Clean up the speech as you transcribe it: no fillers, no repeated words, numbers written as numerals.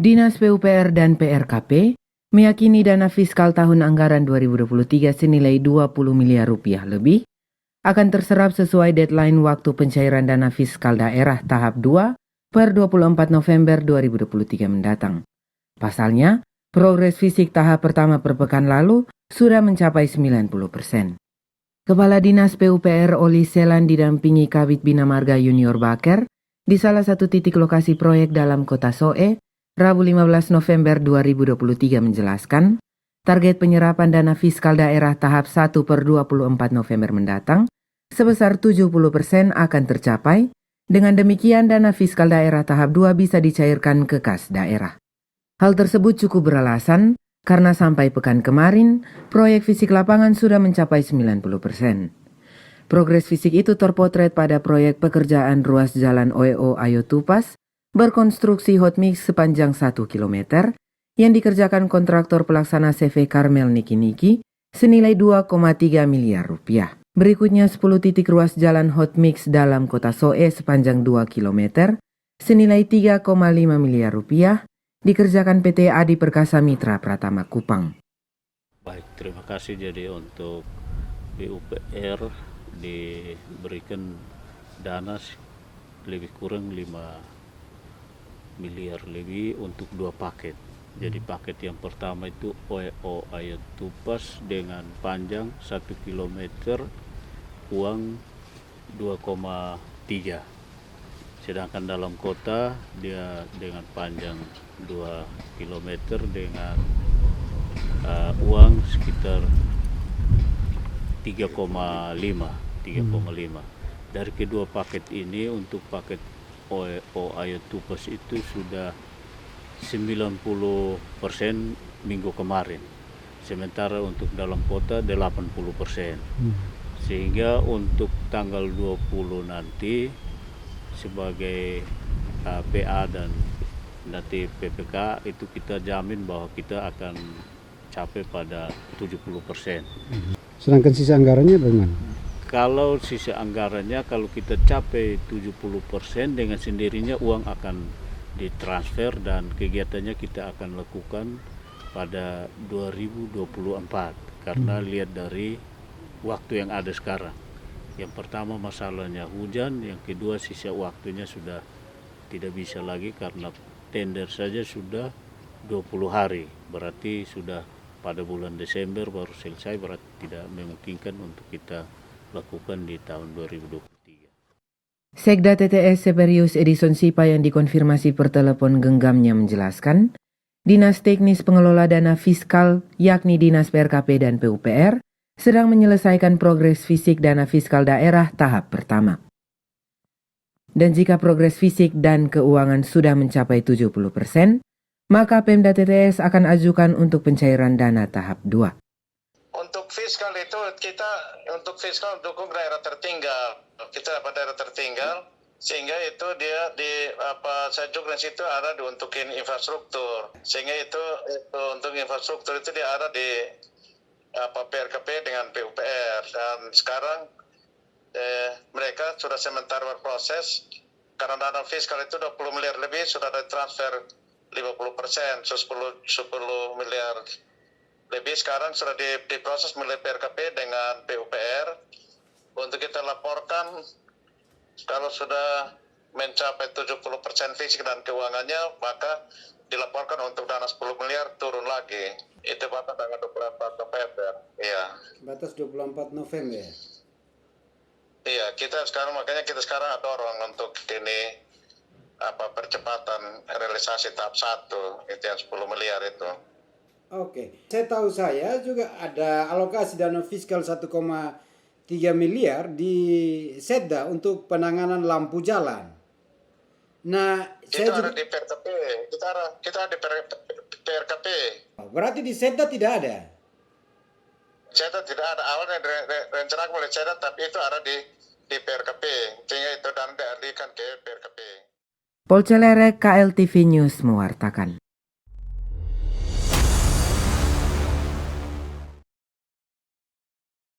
Dinas PUPR dan PRKP meyakini dana fiskal tahun anggaran 2023 senilai 20 miliar rupiah lebih akan terserap sesuai deadline waktu pencairan dana fiskal daerah tahap 2 per 24 November 2023 mendatang. Pasalnya, progres fisik tahap pertama per pekan lalu sudah mencapai 90%. Kepala Dinas PUPR Oli Selan didampingi Kabid Bina Marga Junior Baker di salah satu titik lokasi proyek dalam kota Soe, Rabu 15 November 2023 menjelaskan, target penyerapan dana fiskal daerah tahap 1 per 24 November mendatang sebesar 70% akan tercapai. Dengan demikian dana fiskal daerah tahap 2 bisa dicairkan ke kas daerah. Hal tersebut cukup beralasan karena sampai pekan kemarin, proyek fisik lapangan sudah mencapai 90%. Progres fisik itu terpotret pada proyek pekerjaan ruas jalan OEO Ayo Tupas berkonstruksi hot mix sepanjang 1 km yang dikerjakan kontraktor pelaksana CV Karmel Niki senilai 2,3 miliar rupiah. Berikutnya 10 titik ruas jalan hot mix dalam kota Soe sepanjang 2 km senilai 3,5 miliar rupiah dikerjakan PT Adi Perkasa Mitra Pratama Kupang. Baik, terima kasih. Jadi untuk PUPR diberikan dana lebih kurang 5 miliar lebih untuk 2 paket. Jadi paket yang pertama itu OEO Ayo Tupas dengan panjang 1 km uang 2,3. Sedangkan dalam kota dia dengan panjang 2 km dengan uang sekitar 3,5. Dari kedua paket ini untuk paket OEO Ayo Tupas itu sudah 90% minggu kemarin. Sementara untuk dalam kota 80%. Sehingga untuk tanggal 20 nanti sebagai PA dan nanti PPK itu kita jamin bahwa kita akan capai pada 70%. Sedangkan sisa anggarannya bagaimana? Kalau sisa anggarannya kalau kita capai 70% dengan sendirinya uang akan ditransfer dan kegiatannya kita akan lakukan pada 2024 karena lihat dari waktu yang ada sekarang. Yang pertama masalahnya hujan, yang kedua sisa waktunya sudah tidak bisa lagi karena tender saja sudah 20 hari. Berarti sudah pada bulan Desember baru selesai, berarti tidak memungkinkan untuk kita lakukan di tahun 2023. Sekda TTS Seperius Edison Sipa yang dikonfirmasi per telepon genggamnya menjelaskan, Dinas Teknis Pengelola Dana Fiskal yakni Dinas PRKP dan PUPR sedang menyelesaikan progres fisik dana fiskal daerah tahap pertama. Dan jika progres fisik dan keuangan sudah mencapai 70%, maka Pemda TTS akan ajukan untuk pencairan dana tahap 2. Untuk fiskal itu kita untuk fiskal dukung daerah tertinggal. Kita dapat daerah tertinggal sehingga itu dia sajuk dan situ ada diuntukin infrastruktur. Sehingga itu untuk infrastruktur itu dia ada di PRKP dengan PUPR dan sekarang mereka sudah sementara berproses karena dana fiskal itu 20 miliar lebih sudah ada transfer 50%, 10 miliar lebih sekarang sudah diproses melalui PRKP dengan PUPR untuk kita laporkan kalau sudah mencapai 70% fisik dan keuangannya maka dilaporkan untuk dana 10 miliar turun lagi. Itu batas tanggal 24 November. Iya. Batas 24 November. Iya, makanya kita sekarang dorong untuk ini percepatan realisasi tahap 1 itu yang 10 miliar itu. Oke. Saya juga ada alokasi dana fiskal 1,3 miliar di Setda untuk penanganan lampu jalan. Nah, itu ada di PRKP. Kita ada di PRKP. Berarti di Setda tidak ada? Setda tidak ada. Awalnya rencana oleh Setda, tapi itu ada di PRKP. Sehingga itu dan dialihkan ke PRKP. Polcelere KLTV News mewartakan.